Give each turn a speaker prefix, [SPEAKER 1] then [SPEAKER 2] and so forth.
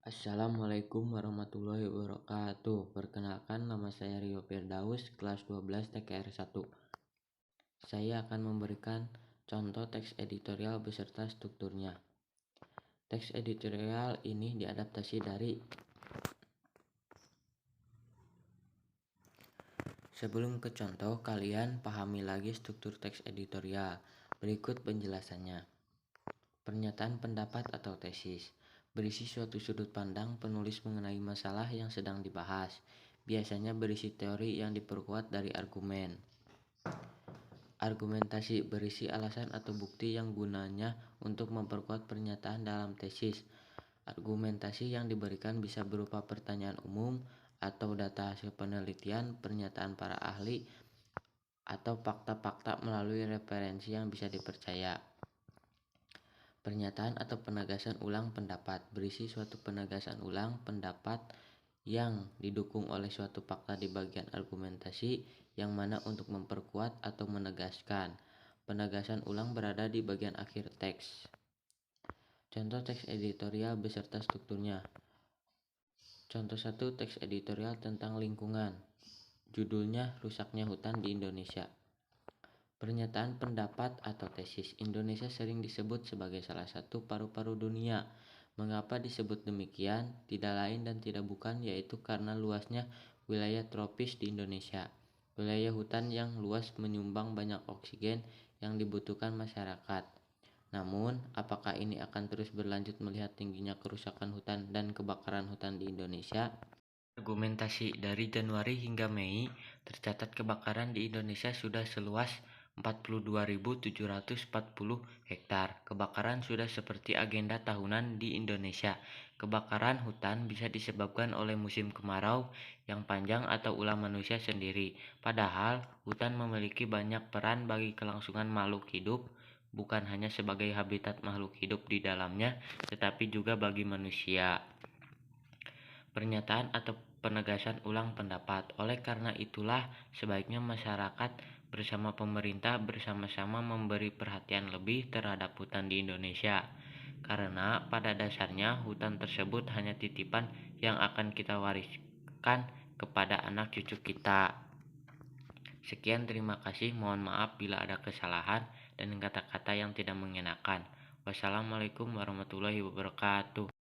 [SPEAKER 1] Assalamualaikum warahmatullahi wabarakatuh. Perkenalkan, nama saya Rio Firdaus, kelas 12 TKR 1. Saya akan memberikan contoh teks editorial beserta strukturnya. Teks editorial ini diadaptasi dari. Sebelum ke contoh, kalian pahami lagi struktur teks editorial. Berikut penjelasannya. Pernyataan pendapat atau tesis berisi suatu sudut pandang penulis mengenai masalah yang sedang dibahas. Biasanya berisi teori yang diperkuat dari argumen. Argumentasi berisi alasan atau bukti yang gunanya untuk memperkuat pernyataan dalam tesis. Argumentasi yang diberikan bisa berupa pertanyaan umum atau data hasil penelitian, pernyataan para ahli, atau fakta-fakta melalui referensi yang bisa dipercaya. Pernyataan atau penegasan ulang pendapat berisi suatu penegasan ulang pendapat yang didukung oleh suatu fakta di bagian argumentasi yang mana untuk memperkuat atau menegaskan. Penegasan ulang berada di bagian akhir teks. Contoh teks editorial beserta strukturnya. Contoh 1, teks editorial tentang lingkungan. Judulnya Rusaknya Hutan di Indonesia. Pernyataan pendapat atau tesis. Indonesia sering disebut sebagai salah satu paru-paru dunia. Mengapa disebut demikian? Tidak lain dan tidak bukan yaitu karena luasnya wilayah tropis di Indonesia. Wilayah hutan yang luas menyumbang banyak oksigen yang dibutuhkan masyarakat. Namun, apakah ini akan terus berlanjut melihat tingginya kerusakan hutan dan kebakaran hutan di Indonesia? Argumentasi dari Januari hingga Mei, tercatat kebakaran di Indonesia sudah seluas 42.740 hektar. Kebakaran sudah seperti agenda tahunan di Indonesia. Kebakaran hutan bisa disebabkan oleh musim kemarau yang panjang atau ulah manusia sendiri. Padahal, hutan memiliki banyak peran bagi kelangsungan makhluk hidup, bukan hanya sebagai habitat makhluk hidup di dalamnya, tetapi juga bagi manusia. Pernyataan atau penegasan ulang pendapat. Oleh karena itulah, sebaiknya masyarakat bersama pemerintah bersama-sama memberi perhatian lebih terhadap hutan di Indonesia. Karena pada dasarnya hutan tersebut hanya titipan yang akan kita wariskan kepada anak cucu kita. Sekian, terima kasih. Mohon maaf bila ada kesalahan dan kata-kata yang tidak mengenakan. Wassalamualaikum warahmatullahi wabarakatuh.